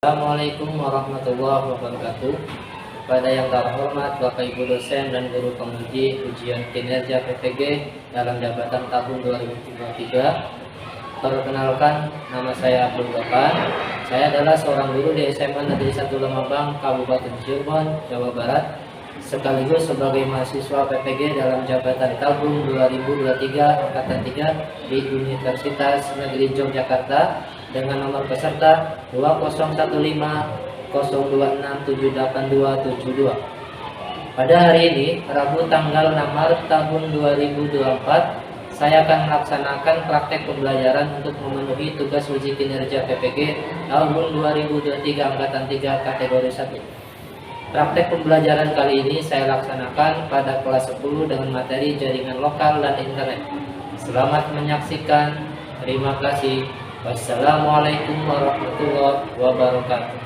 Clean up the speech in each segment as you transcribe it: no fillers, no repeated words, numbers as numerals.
Assalamualaikum warahmatullahi wabarakatuh. Kepada yang terhormat Bapak Ibu dosen dan guru penguji ujian kinerja PPG dalam jabatan tahun 2023. Perkenalkan, nama saya Abdul Ghaffar. Saya adalah seorang guru di SMA Negeri 1 Lemabang, Kabupaten Cirebon, Jawa Barat, sekaligus sebagai mahasiswa PPG dalam jabatan tahun 2023 angkatan 3 di Universitas Negeri Yogyakarta dengan nomor peserta 201502678272. Pada hari ini, Rabu tanggal 6 Maret tahun 2024, saya akan melaksanakan praktek pembelajaran untuk memenuhi tugas uji kinerja PPG tahun 2023 angkatan 3 kategori 1. Praktek pembelajaran kali ini saya laksanakan pada kelas 10 dengan materi jaringan lokal dan internet. Selamat menyaksikan. Terima kasih. Wassalamualaikum warahmatullahi wabarakatuh.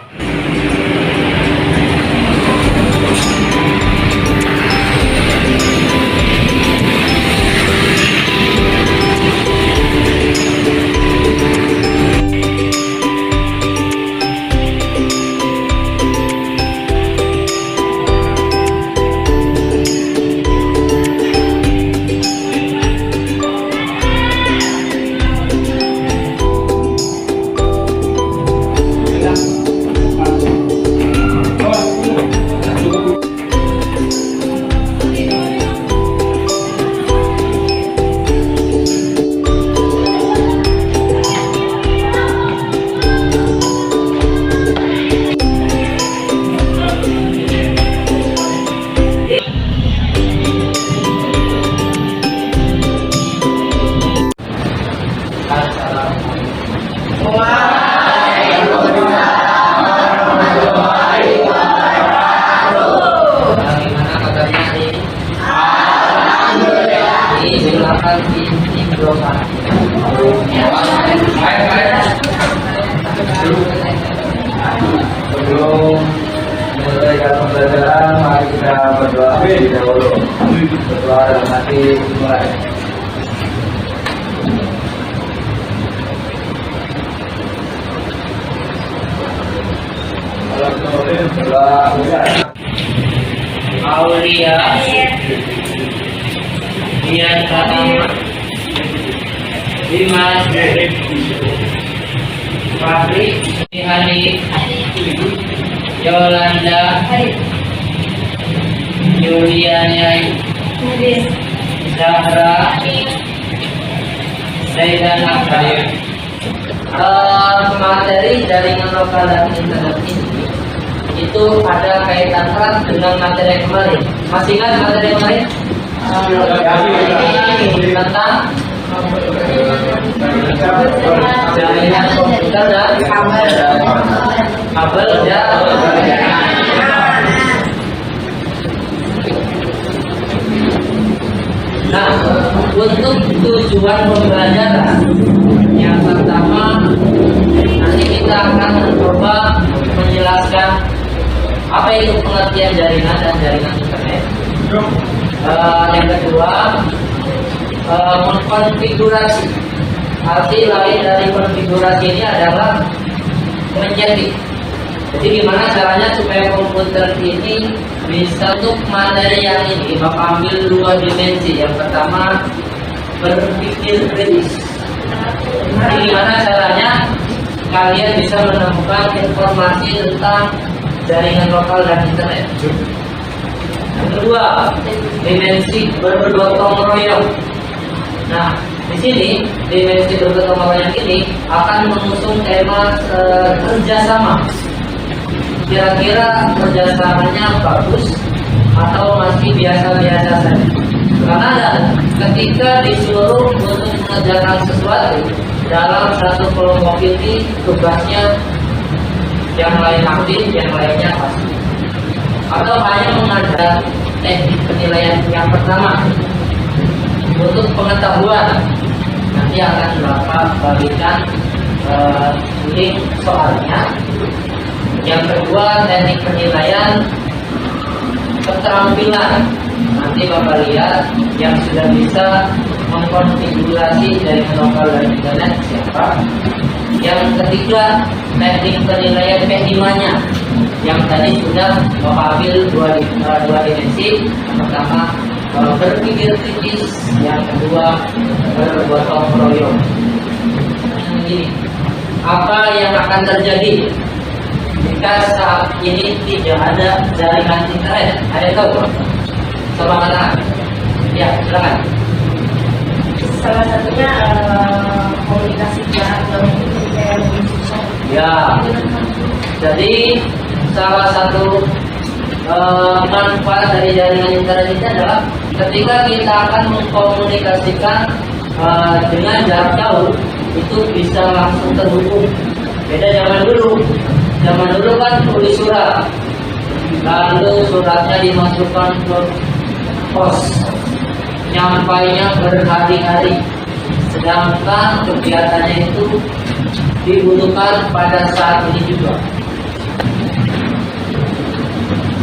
Silakan diintroduksi. Sebelum mulai pembelajaran, mari kita berdoa terlebih dahulu. Berdoa dalam hati mulai. Berdoa Aulia Dian Pratama, Dimas Fahri Hani, Yolanda Yuliana, Zahra Zaidan Akbar. Materi jaringan lokal dan internet ini itu ada kaitan erat dengan materi kemarin. Masih ingat materi kemarin? Tentang jaringan komputer dan kabel dan nah, untuk tujuan pembelajaran yang pertama, nanti kita akan mencoba menjelaskan apa itu pengertian jaringan dan jaringan internet. Yang kedua, mengkonfigurasi. Arti lain dari konfigurasi ini adalah menjadi. Jadi gimana caranya supaya komputer ini bisa untuk materi yang ini Bapak ambil dua dimensi. Yang pertama, berpikir kritis. Jadi gimana caranya kalian bisa menemukan informasi tentang jaringan lokal dan internet. Yang kedua, dimensi bergotong royong. Nah, di sini dimensi bergotong royong ini akan mengusung tema kerjasama. Kira-kira kerjasamanya bagus atau masih biasa-biasa saja? Karena ketika disuruh untuk mengerjakan sesuatu dalam satu kelompok ini, tugasnya yang lain aktif, yang lainnya pasif. Atau hanya mengajar teknik penilaian yang pertama untuk pengetahuan, nanti akan Bapak bagikan link soalnya. Yang kedua, teknik penilaian keterampilan, nanti Bapak lihat yang sudah bisa mengkonfigurasi jaringan lokal dan internet siapa. Yang ketiga, teknik penilaian P5-nya. Yang tadi sudah mengambil dua dimensi. Pertama, berpikir kritis. Yang kedua, bergotong royong. Ini apa yang akan terjadi jika saat ini tidak ada jaringan internet? Ada yang tahu? Coba katakan. Ya, silakan. Salah satunya komunikasi jarak jauh itu kayak lebih susah. Ya, jadi salah satu manfaat dari jaringan internet ini adalah ketika kita akan mengkomunikasikan dengan jarak jauh, itu bisa langsung terhubung. Beda zaman dulu. Zaman dulu kan tulis surat, lalu suratnya dimasukkan ke pos, nyampainya berhari-hari. Sedangkan kegiatannya itu dibutuhkan pada saat ini juga.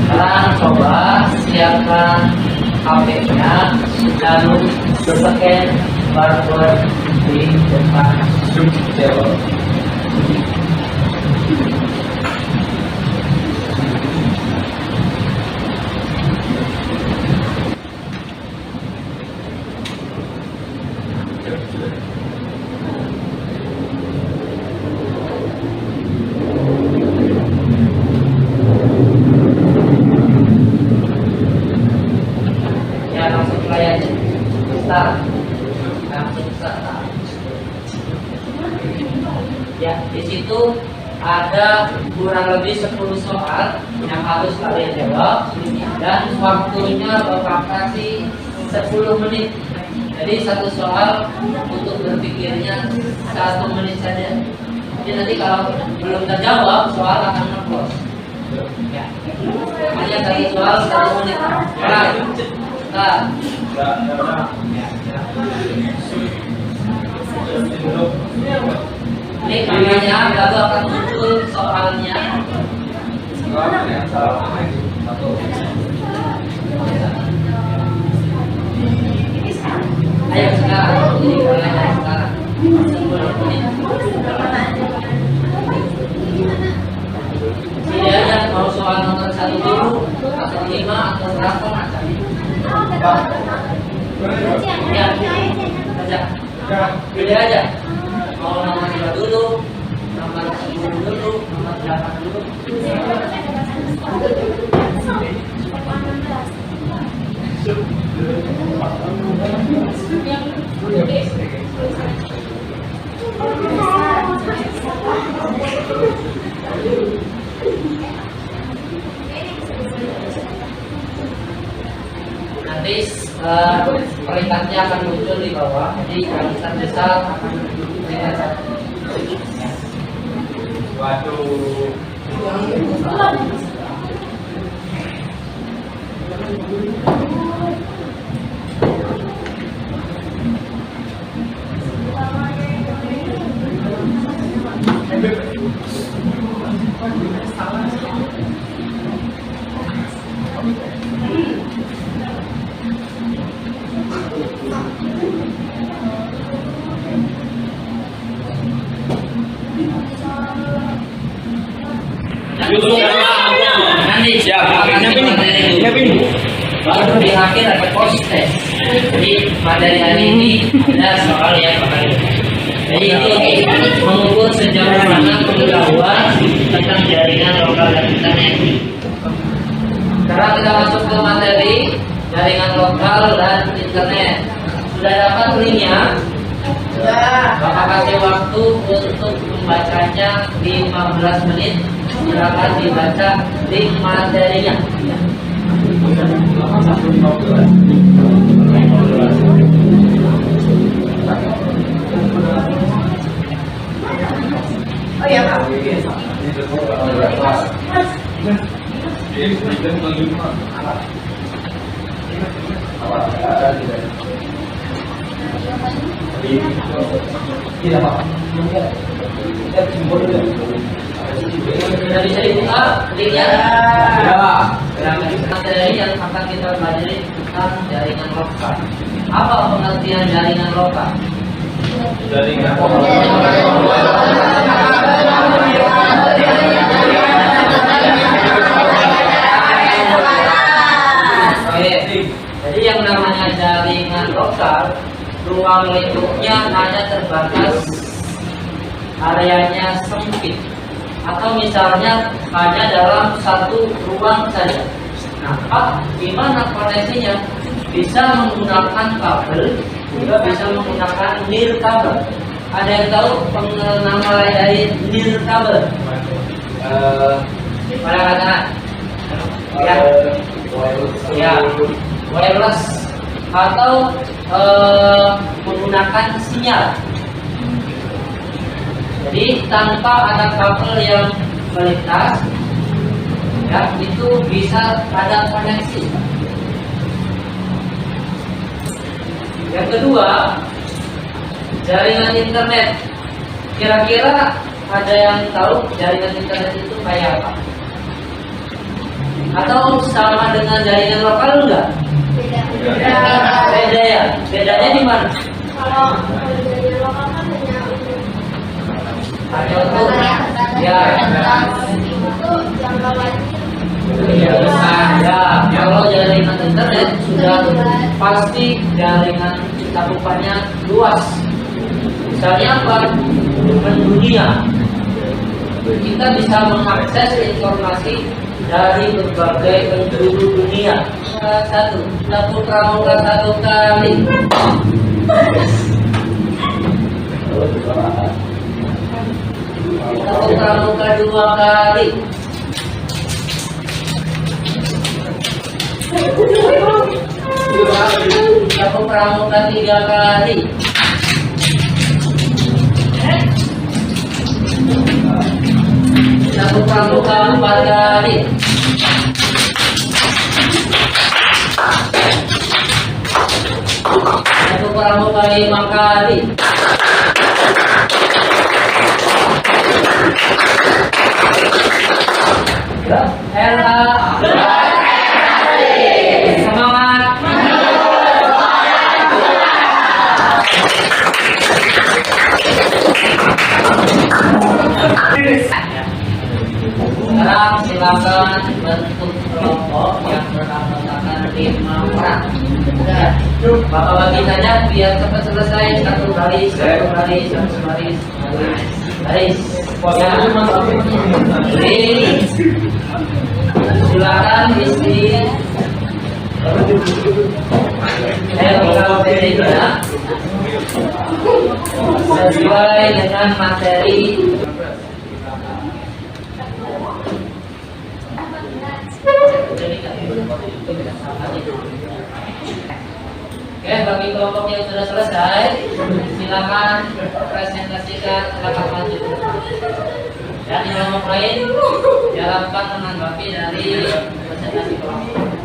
Sekarang coba siapkan HP-nya, lalu scan barcode di depan jawab. Langsung layar start, langsung start. Ya, di situ ada kurang lebih 10 soal yang harus kalian jawab, dan waktunya Bapak kasih 10 menit. Jadi satu soal untuk berpikirnya 1 menit saja. Jadi nanti kalau belum terjawab, soal akan nge-close. Ya, hanya satu soal 1 menit. Nah, ini kameranya lalu akan muncul soalnya. Ayo sekarang, ini kameranya sekarang. Idealnya mau soal nomor 1 dulu, atau 5 atau berapa macam. Ya, saja. Pilih aja. Mau nomor 2 dulu, nomor 10 dulu, nomor 8 dulu. Nanti peringkatnya akan muncul di bawah. Jadi yang besar akan peringkat 1. Waduh. Nanti Siap. baru di akhir ada post test. Jadi materi hari ini ada soal yang bakal. Jadi itu mengukur sejauh mana pengetahuan tentang jaringan lokal dan internet. Sekarang kita masuk ke materi jaringan lokal dan internet. Sudah dapat linknya? Bapak kasih waktu untuk membacanya 15 menit. Silakan dibaca link materinya. Oh iya Pak. Tidak apa. Sudah bisa dibuka linknya? Ya. Materi yang akan kita pelajari tentang jaringan lokal. Apa pengertian jaringan lokal? Jaringan. Oke, jadi yang namanya jaringan lokal, ruang lingkupnya hanya terbatas, areanya sempit, atau misalnya hanya dalam satu ruang saja. Nah, di mana koneksinya? Bisa menggunakan kabel, juga bisa menggunakan nirkabel. Ada yang tahu nama lain dari nirkabel? Pada kata ya, wireless atau menggunakan sinyal. Jadi tanpa ada kabel yang melintas, ya itu bisa ada koneksi. Yang kedua, jaringan internet. Kira-kira ada yang tahu jaringan internet itu kayak apa? Atau sama dengan jaringan lokal enggak? Beda ya? Bedanya di mana? Kalau jaringan lokal kan hanya Atau ya, itu jangka ya, kalau jaringan internet sudah pasti jaringan cakupannya luas. Misalnya apa? Mendunia. Kita bisa mengakses informasi dari berbagai penjuru dunia. Satu, dapur pramuka satu kali. Dapur pramuka dua kali. Dapur pramuka tiga kali. Dapur pramuka empat kali. Dapur pramuka lima kali. LA semangat. Sekarang silakan bentuk kelompok yang beranggotakan 5 orang. Bapak bagi saja biar cepat selesai, satu baris. Silakan isi sesuai dengan materi. Oke, bagi kelompok yang sudah selesai, silakan presentasikan langkah lanjut. Dan yang kelompok lain, jalankan menanggapi dari presentasi kelompok.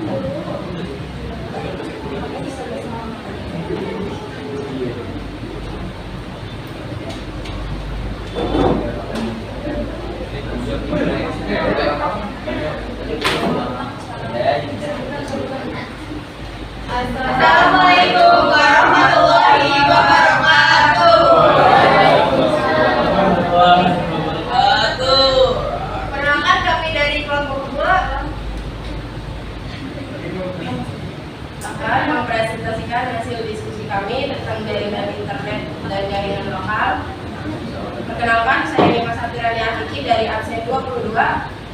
Assalamualaikum warahmatullahi wabarakatuh. Perkenalkan kami dari kelompok 2 akan mempresentasikan hasil diskusi kami tentang jaringan internet dan jaringan lokal. Perkenalkan, saya Nima Satirani Akiki dari absen 22.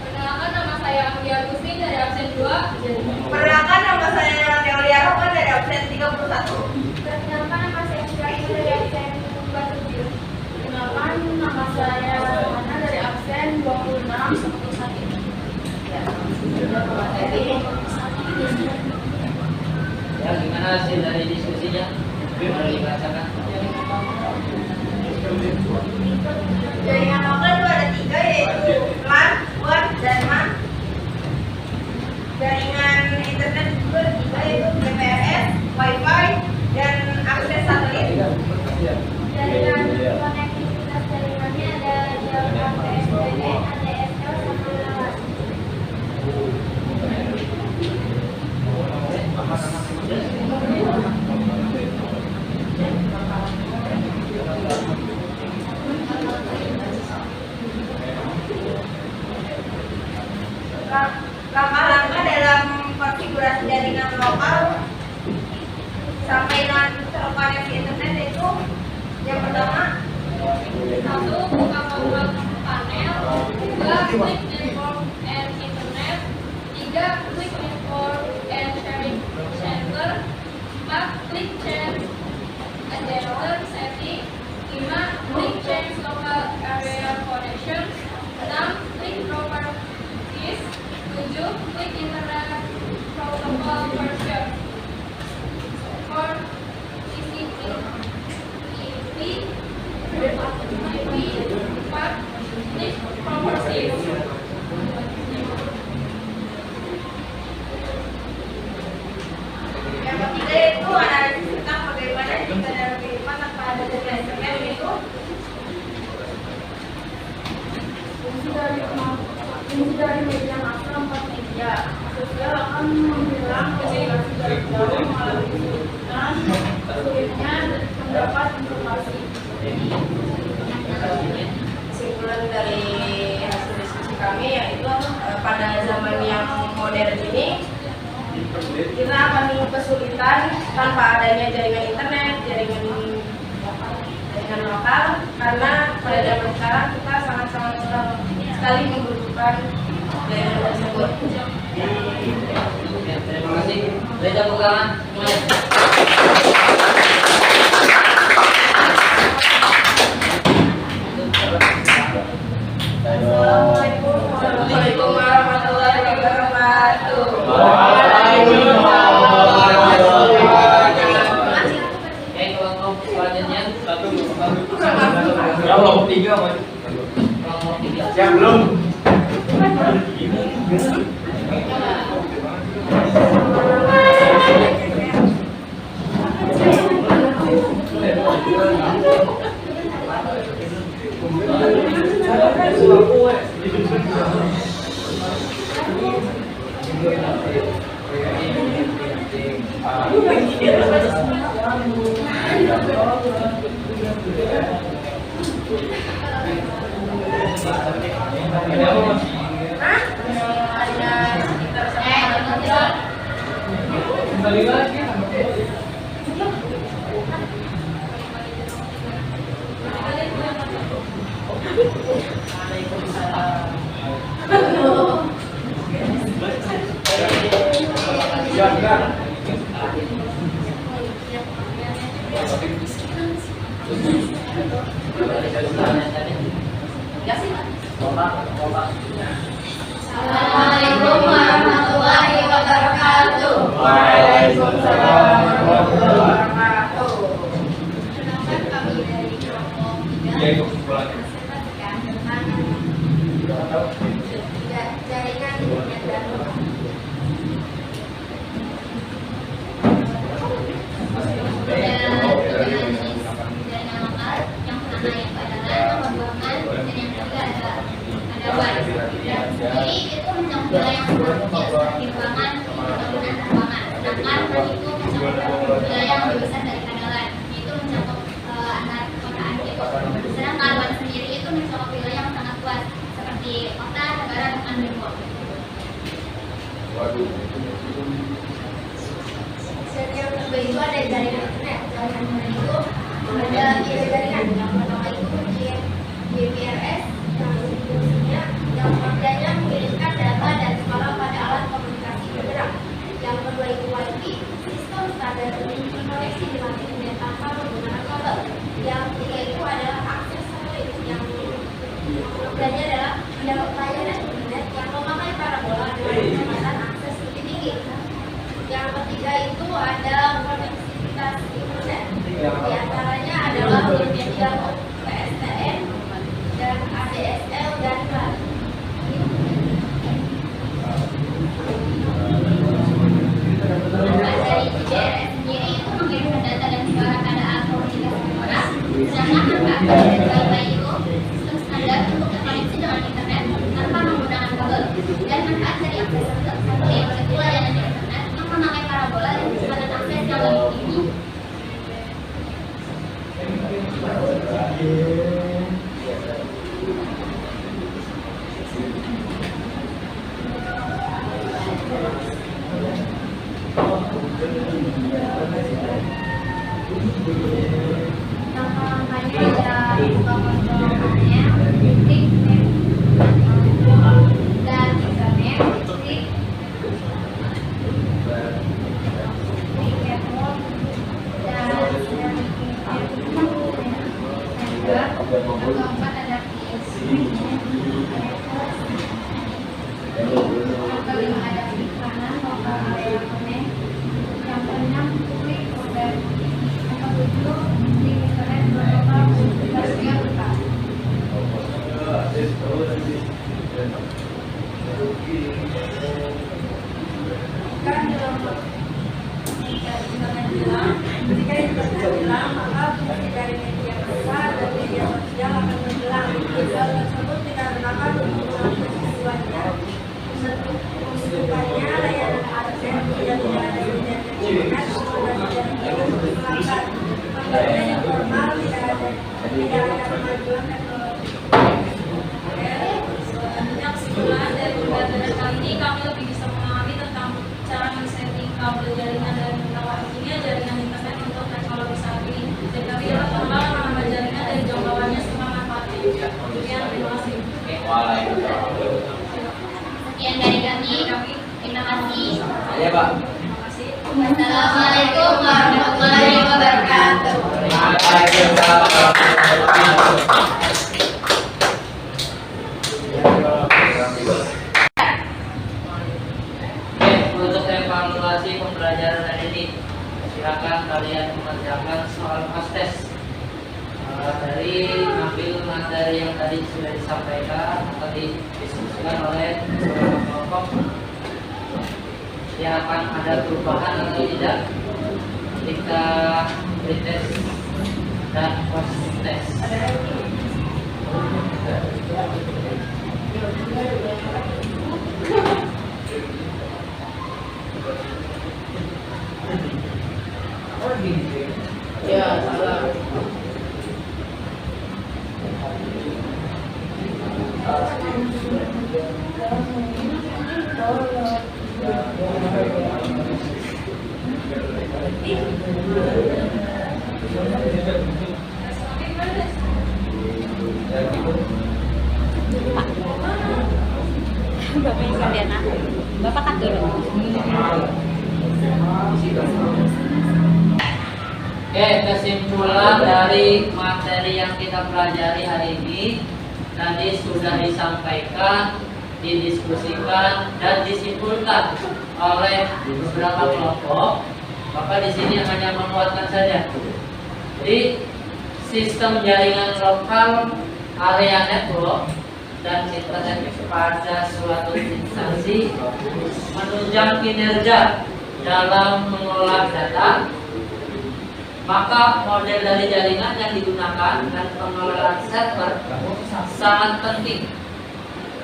Perkenalkan, nama saya Amelia Agustin dari absen 2. Perkenalkan, nama saya Teolia Roman dari absen 31. Perkenalkan, nama saya Syair dari absen 27. Perkenalkan, nama saya Mana dari absen 26 sampai 1. Ya, gimana hasil dari diskusinya? Mari dibacakan. Jaringan lokal itu ada 3, yaitu LAN, WAN, dan MAN. Jaringan internet juga ada 3, yaitu GPRS, Wi-Fi, dan akses satelit. Jaringan konektivitas jaringannya ada jaringan PSTN, ADSL, sama LAN. adapter setting. 5. Klik change local area connection. 6. Klik properties. 7. Klik internet protocol version. 4. TCP IP. 4. Klik properties. Yang ketiga itu analisis tentang bagaimana kita dalam kehidupan tanpa ada jaringan internet itu. Fungsi dari media massa 4 media. Sosial akan menghilang komunikasi jarak jauh melalui kesulitan, sulitnya mendapat informasi. Kesimpulan dari hasil diskusi kami yaitu pada zaman yang modern ini kita akan kesulitan tanpa adanya jaringan internet, jaringan lokal, karena pada zaman sekarang kita sangat-sangat sekali membutuhkan jaringan tersebut. Oke, terima kasih. Boleh tepuk tangan semuanya. Assalamualaikum warahmatullahi wabarakatuh. Oke, kelompok selanjutnya. Kelompok 3 Kelompok 3. yang belum. Kembali lagi. Assalamualaikum warahmatullahi wabarakatuh. Waalaikumsalam warahmatullahi wabarakatuh. Perkenalkan kami dari kelompok 3 menjelaskan tentang jaringan internet dan lokal. Jaringan lokal yang pertama yaitu adalah pengembangan, dan yang ketiga adalah WAN. Dan sendiri itu mencakup wilayah yang sangat luas seperti ruangan, bangunan, ruangan. Sedangkan WAN itu mencakup wilayah yang lebih besar dari kandalan, yaitu mencakup antar kotaan gitu. Sedangkan WAN sendiri itu mencakup wilayah yang sangat luas seperti kota, negara, bahkan benua. Setiap kedua itu ada jaringan internet. Jaringan internet itu ada 3 jaringan. Yang pertama itu GPRS, yang fungsinya yang kerjanya mengirimkan data dan suara pada alat komunikasi bergerak. Yang kedua itu Wi-Fi, sistem standar koneksi dengan internet tanpa menggunakan kabel. Yang ketiga itu adalah akses satelit, yang kerjanya adalah mendapat layanan internet yang memakai parabola dengan kecepatan akses lebih tinggi. Yang ketiga itu ada konektivitas internet. Di antaranya adalah media PSTN dan ADSL dan LAN. Dari GPRS sendiri itu mengirimkan data dan suara pada alat komunikasi bergerak. Sedangkan Wi-Fi itu sistem standar untuk terkoneksi dengan internet tanpa menggunakan kabel. Dan manfaat dari akses satelit yaitu layanan internet yang memakai parabola dan kecepatan akses yang lebih tinggi. Langkah-langkahnya ada buka kontrolnya, klik dan internet, klik keyboard dan keempat ada PS. Yang kelima ada periklanan lokal area konek. Yang keenam publik order. Yang ketujuh di internet protokol komunikasi lokal. Kan dalam internet bilang, jika internet bilang, maka fungsi dari media massa dan media sosial akan menghilang. Hal tersebut dikarenakan penggunaan peristiwanya, pembentukannya, layanan akses yang tidak ada internet, dan perangkat pembayaran yang formal tidak ada kemajuan teknologi. Selanjutnya kesimpulan dari pembelajaran kali ini, kami lebih bisa memahami tentang cara men-setting kabel jaringan dan mengawasinya jaringan internet untuk teknologi saat ini. Dan kami dapat mengembang menambah jaringan dari jangkauannya serta manfaatnya. Demikian, terima kasih. Sekian dari kami. Terima kasih. Ya, Pak. Terima kasih. Wassalamualaikum warahmatullahi wabarakatuh. Oke, untuk evaluasi pembelajaran hari ini, silakan kalian mengerjakan soal tes dari ambil materi yang tadi sudah disampaikan atau didiskusikan oleh beberapa kelompok. Ya, akan ada perubahan atau tidak ketika pretest dan post test. Ya, salah. Bapak yang kalian aku. Bapak kan dulu. Oke, kesimpulan dari materi yang kita pelajari hari ini tadi sudah disampaikan, didiskusikan dan disimpulkan oleh beberapa kelompok. Maka di sini hanya menguatkan saja. Jadi sistem jaringan lokal, area network dan internet pada suatu instansi menunjang kinerja dalam mengolah data. Maka model dari jaringan yang digunakan dan pengelolaan server sangat penting.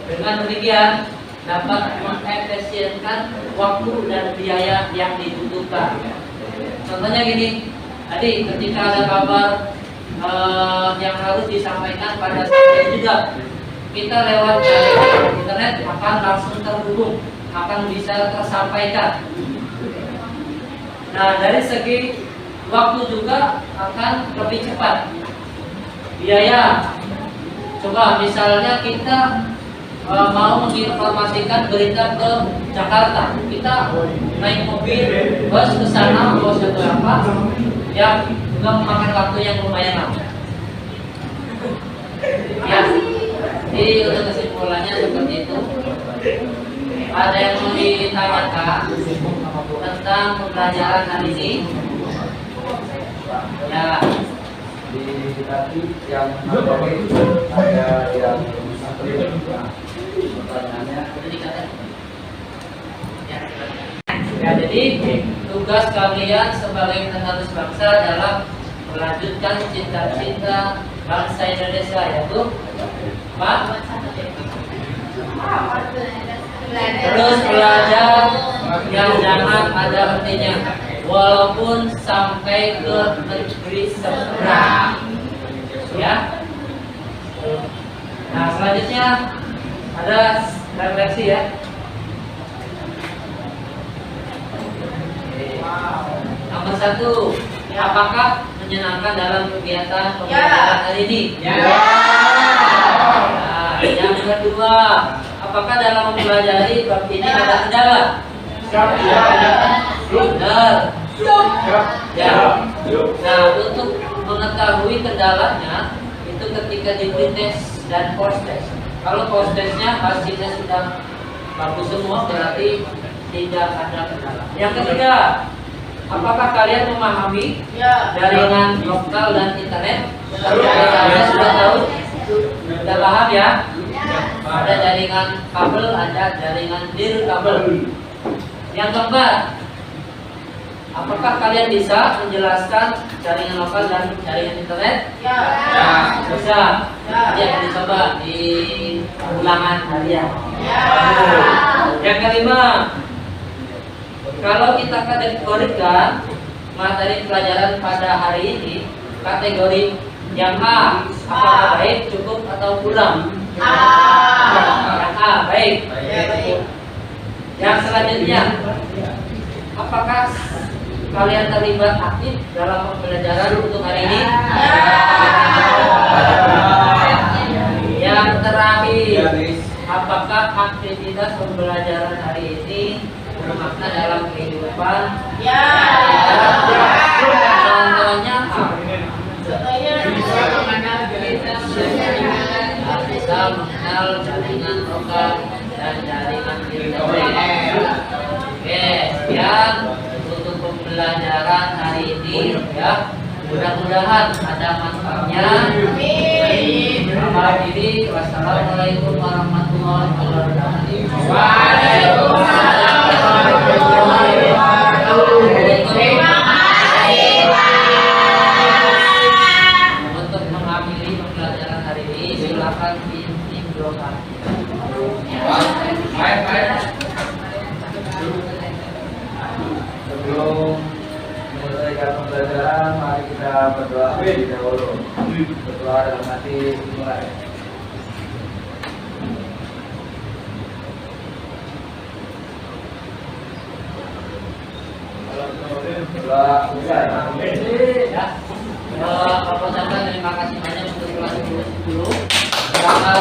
Dengan demikian dapat mengefisienkan waktu dan biaya yang dibutuhkan. Contohnya gini, tadi ketika ada kabar yang harus disampaikan pada saat itu juga, kita lewat jaringan internet akan langsung terhubung, akan bisa tersampaikan. Nah, dari segi waktu juga akan lebih cepat. Biaya, coba misalnya kita mau menginformasikan berita ke Jakarta, kita naik mobil bus ke sana, bus atau apa, yang juga memakan waktu yang lumayan lama. Ya, jadi untuk kesimpulannya seperti itu. Ada yang mau ditanyakan tentang pembelajaran hari ini? Ya, Di tadi yang ada yang pertanyaannya. Ya, jadi tugas kalian sebagai penerus bangsa adalah melanjutkan cita-cita bangsa Indonesia, yaitu Pak, terus belajar yang jangan ada hentinya, walaupun sampai ke negeri seberang. Ya. Nah, selanjutnya ada refleksi ya. Nomor 1, apakah menyenangkan dalam kegiatan pembelajaran hari ini? Ya. Nah, yang kedua, apakah dalam mempelajari bab ini ada kendala? Benar. Ya. Nah, untuk mengetahui kendalanya, itu ketika di pretest dan post test. Kalau post testnya hasilnya sudah bagus semua, berarti tidak ada kendala. Yang ketiga, apakah kalian memahami Ya. jaringan lokal dan internet? Kalian sudah tahu? Sudah paham ya? Ada jaringan kabel, ada jaringan nirkabel. Yang keempat, apakah kalian bisa menjelaskan jaringan lokal dan jaringan internet? Ya. Bisa. Nanti akan dicoba di ulangan harian. Ya. Yang kelima, kalau kita kategorikan materi pelajaran pada hari ini, kategori yang A, apakah baik, cukup, atau kurang? Yang A, baik. Yang selanjutnya, apakah kalian terlibat aktif dalam pembelajaran untuk hari ini? Yang terakhir, apakah aktivitas pembelajaran hari ini bermakna dalam kehidupan? Ya. Contohnya apa? Contohnya Bisa mengenal jaringan lokal dan jaringan internet. Oke, sekian untuk pembelajaran hari ini ya. Mudah-mudahan ada manfaatnya. Amin. Akhiri, wassalamualaikum warahmatullahi wabarakatuh. Waalaikumsalam warahmatullahi wabarakatuh. Terima kasih, Pak. Untuk mengakhiri pembelajaran hari ini, silakan diintrokan. Sebelum menyelesaikan pembelajaran, mari kita berdoa terlebih dahulu. Berdoa dalam hati dimulai. Berdoa selesai. Ya. Bapak Sampai terima kasih banyak untuk kelas 10. Selamat